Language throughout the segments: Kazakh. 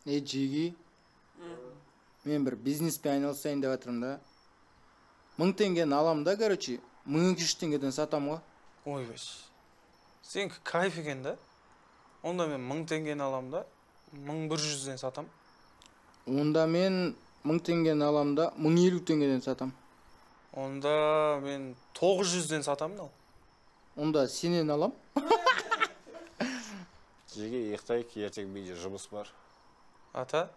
Жиги. Мен бір бизнеспен айналысайын деп жатырмын да. 1000 теңгені аламын да, короче, 1200 теңгеден сатамын ғой. Ой беш. Сен кайф екен да? Онда мен 1000 теңгені аламын да, 1100-ден сатам. Онда мен 1000 теңгені аламын да, 1050 теңгеден сатам. Онда мен 900-ден сатамын ал. Онда сенен алам. Жеге ертең менде жұмыс бар. Ата?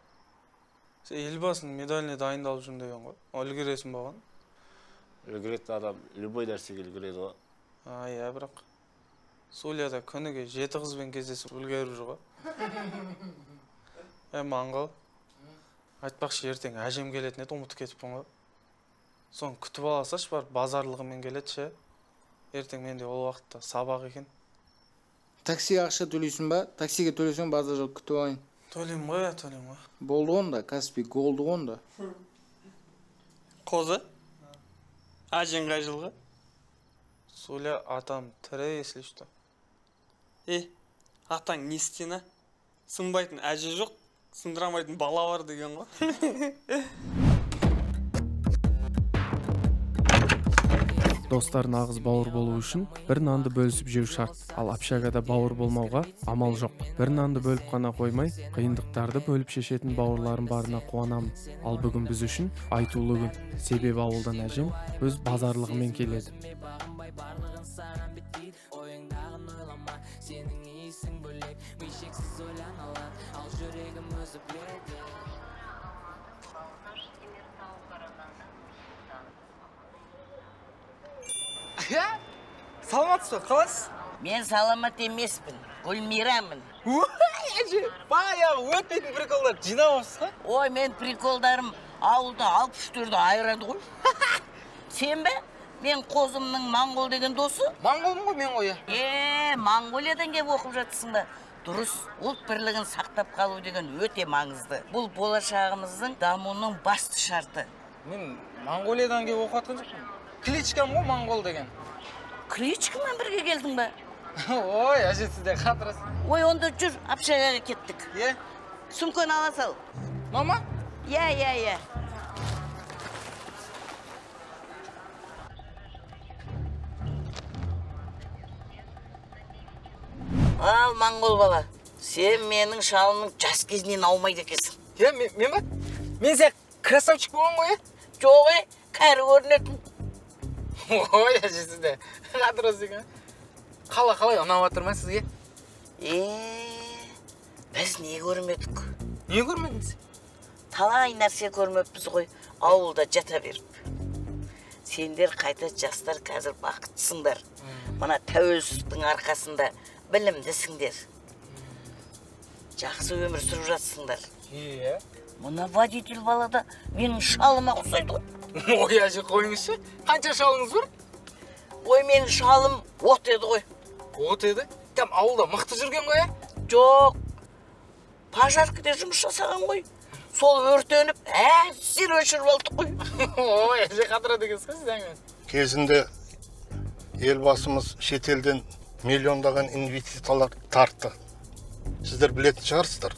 Сен елбасының медаліне дайындалып жүрмін деген ғой. Үлгересің баған? Үлгеретін адам любой нәрсеге үлгереді ғой. Иә, бірақ Сулияда күніге 7 қызбен кездесіп үлгеріп жүр ғой. Маңғал. Айтпақшы ертең әжем келетін еді, ұмытып кетіппін ғой. Соны күтіп аласаш бар, базарлығымен келеді ше. Ертең менде ол уақытта сабақ екен. Таксиге ақша төлейсің ба? Таксиге төлесең базар жыл күтіп алайын. Төлеймін ғой. Болды онда, Каспий голды онда. Қозы? Әжең қай жылғы? Суля атам тірі, если что. Атаң не істейін? Сынбайтын әже жоқ, сындырамайтын бала бар деген ғой. Достар нағыз бауыр болу үшін бір нанды бөлісіп жеу шарт. Ал общагада бауыр болмауға амал жоқ. Бір нанды бөліп қана қоймай, қиындықтарды бөліп шешетін бауырларым барына қуанамын. Ал бүгін біз үшін айтулы күн. Себебі ауылдан әжем өз базарлығымен келеді. Саламатсыз ба, қаласыз? Мен саламат емеспін, Гүлмирамын. Әже, баяғы өтпейтін приколдар жинамапсыз ба? Ой, мен приколдарым ауылда 64-ді айырады ғой. Сен бе? Мен қозымның Моңғол деген досы? Моңғолмын ғой мен ғой. Моңғолиядан кеп оқып жатсың ба? Дұрыс, ұлт бірлігін сақтап қалу деген өте маңызды. Бұл болашағымыздың дамуының басты шарты. Мен Моңғолиядан кеп оқып жатқан жоқпын. Кличкам ғой Моңғол деген. Кличкамен бірге келдің ба? Ой, әже сізде қатырасыз. Ой, онда жүр, общагаға кеттік. Сумканы ала сал. Мама? Иә. Ал, Моңғол бала, сен менің шалымның жас кезінен аумайды екенсің. Мен ба? Мен сен красавчик болған ғой, Жоқ, кәрі көрінетін. Ой, әже сізде қатырасыз екен. Қалай ұнап жатыр ма сізге? Біз не көрмедік? Не көрмедіңіз? Талай нәрсе көрмеппіз ғой, ауылда жата беріп. Сендер қайта жастар қазір бақыттысыңдар. Мына тәуелсіздіктің арқасында білімдісіңдер. Жақсы өмір сүріп жатсыңдар. Мына водитель балада менің шалыма ұқсайды ғой. Ой, әже қойыңызшы, қанша шалыңыз бар? Ой, менің шалым от еді ғой. От еді? Там ауылда мықты жүрген ғой, Жоқ, пожаркіде жұмыс жасаған ғой. Сол өртеніп, әсер өшіріп алдық қой. Ой, әже қатырады екенсіз сізден. Кезінде елбасымыз шетелден миллиондаған инвестициялар тартты. Сіздер білетін шығарсыздар.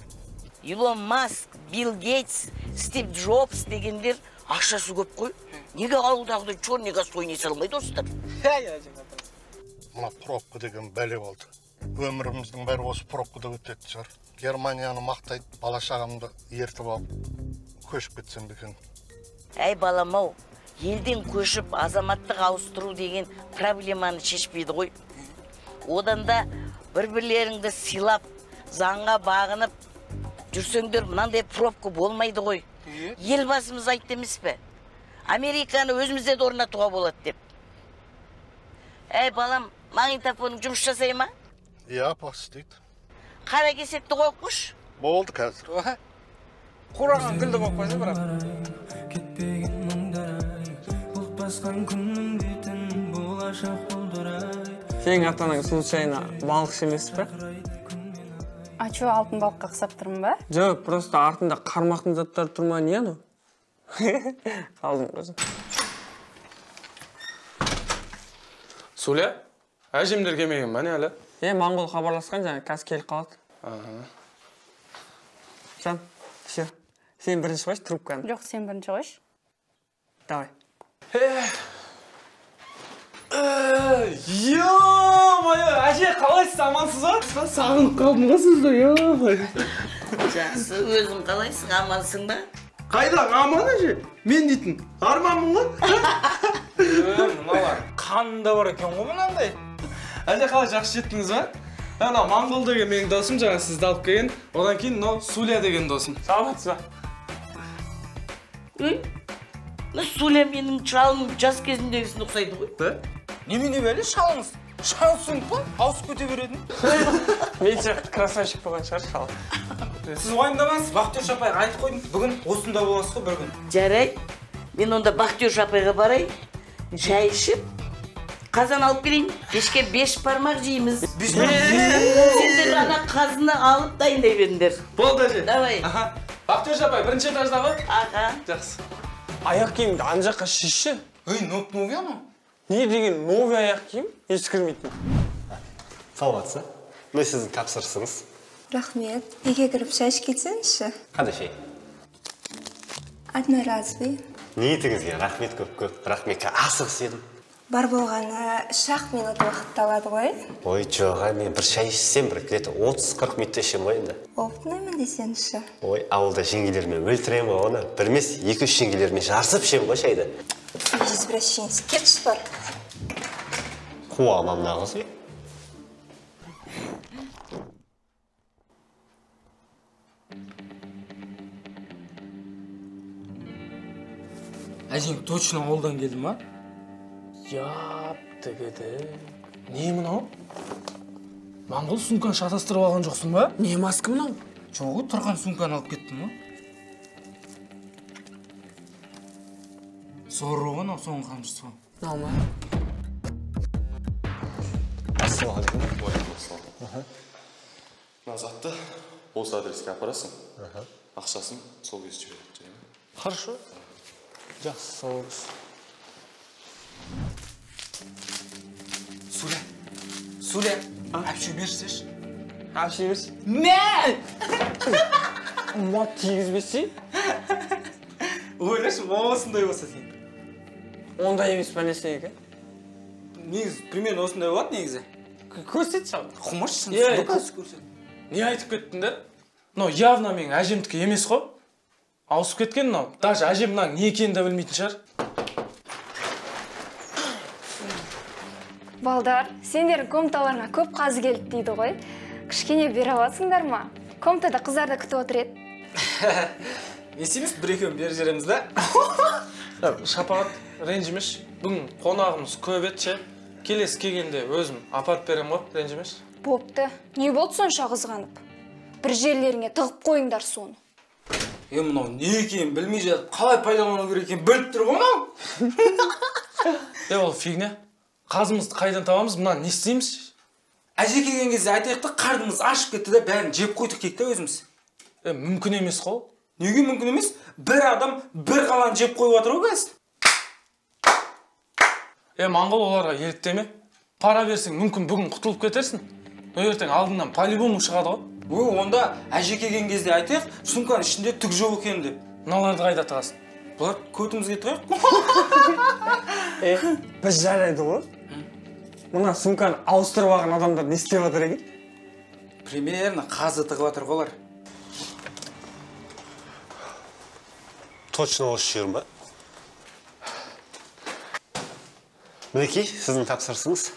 Илон Маск, Билл Гейтс, Стив Джобс дегендер ақшасы көп қой. Неге ауылдағыдай черный газ ойнай салмайды осыдар? Мына пробка деген бәле болды. Өміріміздің бәрі осы пробкада өтетін шығар. Германияны мақтайды, бала шағамды ертіп алып көшіп кетсем екен. Әй балам-ау, елден көшіп азаматтық ауыстыру деген проблеманы шешпейді ғой. Одан да бір-бірлеріңді сыйлап, заңға бағынып жүрсеңдер мынандай пробка болмайды ғой. Елбасымыз айтты емес пе? Американы өзімізде де орнатуға болады деп. Әй балам, магнитофоның жұмыс жасай ма? Апа істейді. Қара кесекті қойып қош. Болды қазір. Қураған гүлді қойып қойса бірақ. Сенің ата-анаң случайно балықшы емес пе? А чё, алтын балыққа қысап тұрмын ба? Жоқ, просто артында қармақтың заттары тұрма, не anu? Қалдым көзім. Суля, әжемдер келмеген ба не әлі? Моңғол хабарласқан жаңа қазір келіп қалады. Жан, Сен бірінші қойшы трубканы. Жоқ, сен бірінші қойшы. Давай. Ё-моё, әже қалайсыз, амансыз ба? Сағынып қалдым ғой сізді, ё-моё. Жақсы, өзің қалайсың, амансың ба? Қайдан аман әже? Мен дейтін арманмын ғой. Мыналар қанында бар екен ғой мынандай. Әже қалай жақсы жеттіңіз ба? Ана Моңғол деген менің досым, жаңа сізді алып келген. Одан кейін мынау Суля деген досым. Саламатсыз ба? Суля менің шалым жас кезіндегісін ұқсайды ғой. Немене бәле шалыңыз? Шалсың ба? Ауысып көте беретін. Мен сияқты красавчик болған шығар шал. Сіз уайымдамаңыз, Бақтияр апайға айтып қойдым. Бүгін осында боласыз ғой бір күн. Жарайды. Мен онда Бақтияр апайға барайын. Шай ішіп, қазан алып келейін. Кешке 5 бармақ жейміз. Сендер ана қазыны алып дайындай беріңдер. Болды әже. Давай. Бақтияр апай, бірінші этажда ғой? Аға. Жақсы. Аяқ киімді ана жаққа шешші. Новый ма? Не деген новый аяқ киім? Еш кірмейтін. Саламатсыз. Мен сіздің тапсырысыңыз. Рахмет. Үйге кіріп шай ішіп кетсеңізші. Қандай шай? Одноразовый. Ниетіңізге рахмет көп. Рахметке асығыс едім. Бар болғаны 3 минут уақытты алады ғой. Ой, жоға, мен бір шай ішсем, бір где-то 30-40 минутта ішем ғой енді. Опытнаймын десеңізші. Ой, ауылда жеңгелермен өлтірем ғой оны. Бір емес, 2-3 жеңгелермен жарысып ішем ғой шайды. Извращенец, кетші бар. Қуама мына қыз үй. Әжең точно ауылдан келді ма? Яп, дегеді. Не мынау? Моңғол сумканы шатастырып алған жоқсың ба? Не маска мынау? Жоғы, тұрған сумканы алып кеттім ма? Соры ғой, соңғы қамшысы ғой. Алма. Ассалаумағалейкум. Мына затты осы адреске апарасың. Ақшасын сол кезде жібереді. Хорошо. Жақсы, сау болыңыз. Суля, әпше берсеш? Әпше берсі? Мен! Мат тигізбесе? Ойлашы, осындай болса сен. Ондай емес бәлесе екен. Негіз, примерно осындай болады негізі. Көрсет саған. Құмашсың, көрсет. Не айтып кеттің да? Мынау явно менің әжемдікі емес қой. Ауысып кеткен мынау. Даже әжемнің не екенін да білмейтін шығар. Балдар, сендердің комнаталарыңа көп қазы келді дейді ғой. Кішкене бере аласыңдар ма? Комнатада қыздар да күтіп отыр еді. Есеміз бір екеуін беріп жереміз да? Шапағат, ренжімеш. Бүгін қонағымыз көп етші. Келесі келгенде өзім апарып берем ғой, ренжімеш. Бопты. Не болды сонша қызғанып? Бір жерлеріңе тығып қойыңдар соны. Мынау не екенін білмей жатып, қалай пайдалану керек екенін біліп тұр ғой мынау? Ол фигня. Қазымызды қайдан табамыз, мұнан не істейміз? Әже келген кезде айтайық та, қарнымыз ашып кетті де, бәрін жеп қойдық кек та өзіміз. Мүмкін емес қой. Неге мүмкін емес? Бір адам бір қаланы жеп қойып отыр ғой қазір. Моңғол оларға еліктеме. Пара берсең, мүмкін бүгін құтылып кетерсің. Ертең алдыңнан полибому шығады ғой. Онда әже келген кезде айтайық, сумканың ішінде түк жоқ екен деп. Мыналарды қайда тығасың? Бұлар көтімізге тығайық. Біз жарайды ғой. Мына сумканы ауыстырып алған адамдар не істеп жатыр екен? Примерно қазы тығып жатыр ғолар. Точно осы жер ма? Мінекей, сіздің тапсырысыңыз.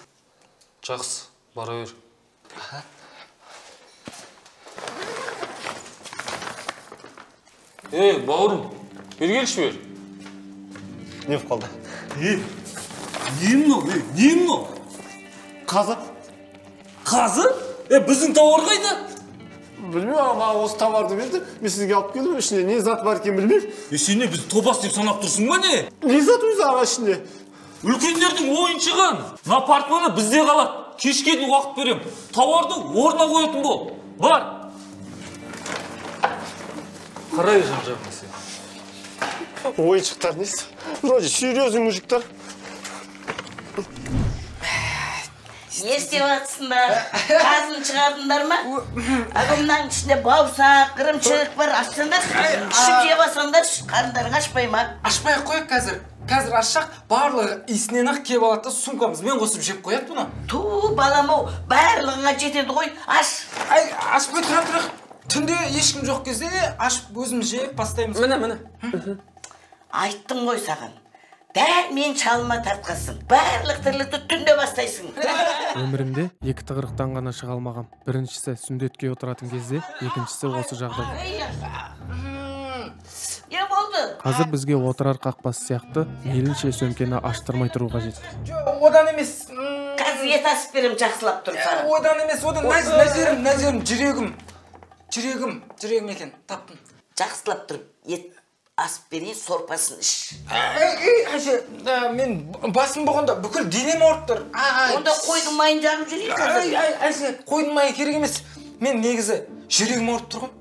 Жақсы, бара бер. Бауырым, бергелші бер. Не болып қалды? Не мынау? Қазы? Қазы? Біздің тауар қайда? Білмеймін, ама осы товарды берді. Мен сізге алып келдім, ішінде не зат бар екен білмеймін. Сен не, бізді топас деп санап тұрсың ба не? Не зат өзі ара ішінде? Үлкендердің ойыншығын. Мына портмоны бізде қалады. Кешке дейін уақыт берем. Тауарды орнына қоятын бол. Бар. Қарай жан-жағына сен. Ойыншықтар несі? Вроде серьезный мужиктар. Не істеп жатсыңдар? Қазын шығардыңдар ма? Мынаның ішінде бауырсақ, ірімшік бар. Ашсаңдар, ішіп жеп алсаңдар, қарындарың ашпай ма? Ашпай қояйық қазір. Қазір ашсақ, барлығы иісінен ақ келіп алады да сумкамызбен қосып жеп қояйық бұны. Ту, балам-ау, барлығыңа жетеді ғой. Аш. Ай, ашпай тұра. Түнде ешкім жоқ кезде ашып өзіміз жеп бастаймыз. Міне. Айттым ғой саған. Дәл мен шалыма тартқасың. Барлық тірлікті түнде бастайсың. Өмірімде екі тығырықтан ғана шыға алмағам. Біріншісі сүндетке отыратын кезде, екіншісі осы жағдай. Не болды? Қазір бізге отырар қақпасы сияқты мейлінше сөмкені аштырмай тұру қажет. Одан емес. Қазір ет асып берем, жақсылап тұр саған. Одан емес, Назерім, жүрегім екен, таптым. Жақсылап тұр, ет асып берейін, сорпасын іш. Әже, мен басым болғанда бүкіл денем ауырып тұр. Онда қойдың майын жағып жүрейін. Әже, қойдың майы керек емес. Мен негізі жүрегім ауырып тұр ғой.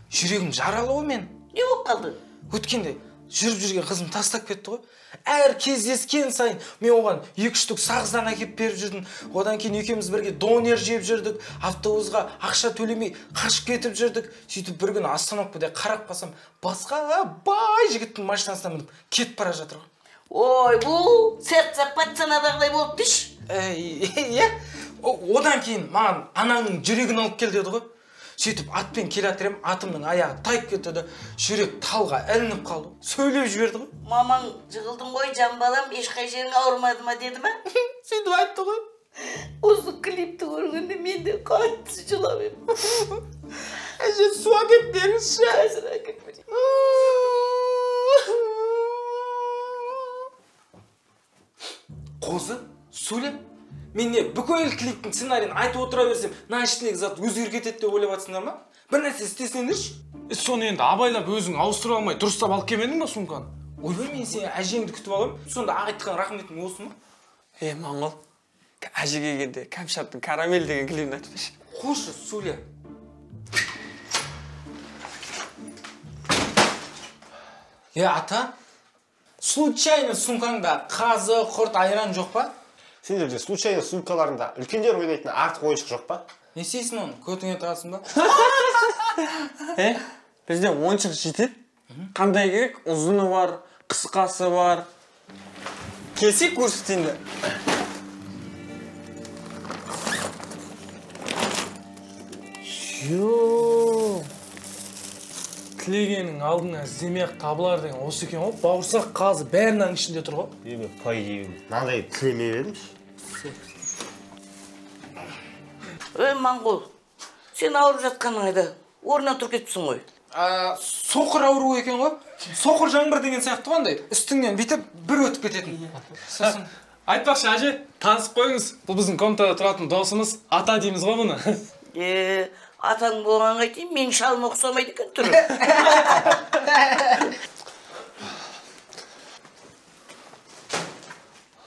Жүрегім жаралы ғой мен. Не болып қалды? Өткенде жүріп жүрген қызым тастап кетті ғой. Әр кездескен сайын мен оған 2-3 штук сағыздан әкеп беріп жүрдім. Одан кейін екеуміз бірге донер жеп жүрдік. Автобусқа ақша төлемей қашып кетіп жүрдік. Сөйтіп бір күні остановкада қарап қалсам, басқа бай жігіттің машинасына мініп кетіп бара жатыр ғой. Ой, бұл сердце пацанадағыдай болып деш. Иә. Одан кейін маған анаңның жүрегін алып кел деді ғой. Сөйтіп атпен келатырым, атымның аяғы тайып кетті, жүрек талға ілініп қалды. Сөйлеп жіберді ғой. Мамаң жығылдың ғой, жан балам, ешқай жерің ауырмады ма деді ма? Сөйтіп айтты ғой. Осы клипті көргенде мен де қатты жылап едім. Әже, су әкеп беріңізші. Қазір әкеп берейін. Қозы, сөйлеп. Мен не, бүкіл клиптің сценарийін айтып отыра берсем, мына ішіндегі зат өзгеріп кетеді деп ойлап жатсыңдар ма? Бір нәрсе істесеңдерші. Соны енді абайлап өзің ауыстыра алмай дұрыстап алып келмедің ба сумканы? Ойбай, мен сені әжеңді күтіп аламын. Сонда айтқан рахметің осы ма? Моңғол, әжеге келгенде Кәмшаттың карамель деген клибін айтпашы. Қошы, сөйле. Ата, случайно сумкаңда қазы, құрт, айран жоқ па? Сендерде случайно сумкаларында үлкендер ойнайтын артық ойыншық жоқ па? Не істейсің оны? Көтіңе тығасың ба? Бізде ойыншық жетеді. Қандай керек? Ұзыны бар, қысқасы бар. Келсек көрсетейінді. Йооо! Тілегенің алдына іздемек табылар деген осы екен ғой. Бауырсақ, қазы бәрінің ішінде тұр ғой. Мен пай деймін. Мынандай тілемей едімші. Моңғол, сен ауырып жатқаның айда орнынан тұрып кетіпсің ғой. Соқыр ауру екен ғой. Соқыр жаңбыр деген сияқты қандай. Үстіңнен бүйтіп бір өтіп кететін. Айтпақшы, әже, танысып қойыңыз. Бұл біздің комнатада тұратын досымыз, ата дейміз ғой бұны. Атаң болғанға айтайын, мен шалым ұқсамайды екен түрі.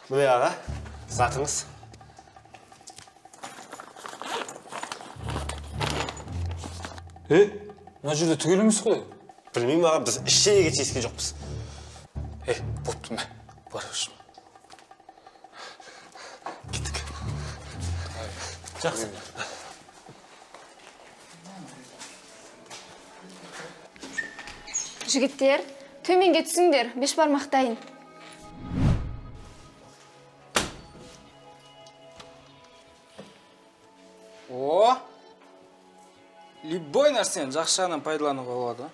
Міне аға, затыңыз. Мына жерде түгел емес қой. Білмеймін аға, біз ештеңеге тиіскен жоқпыз. Бопты ма? Бар өшім. Кеттік. Жақсы. Жігіттер, төменге түсіңдер, беш бармақтайын. Любой нәрсені жақсы жағынан пайдалануға болады.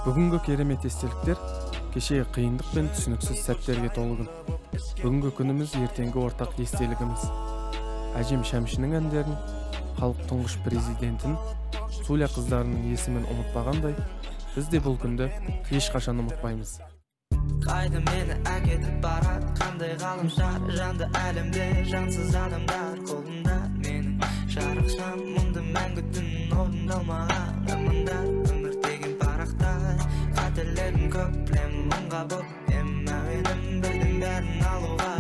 Бүгінгі керемет естеліктер кешегі қиындық пен түсініксіз сәттерге толы күн. Бүгінгі күніміз ертеңгі ортақ естелігіміз. Әжем Шәмшінің әндерін, халық тұңғыш президентін, Суля қыздарының есімін ұмытпағандай, біз де бұл күнді ешқашан ұмытпаймыз. Қайда мені әкетіп барады, қандай ғаламшар жанды әлемде, жансыз адамдар қолында менің жарықшам, мұңды мәңгі түн орындалмаған армандар, өмір деген парақтай, қателерім көп, білем мұңға боп, әуенім білдің бәрін алуға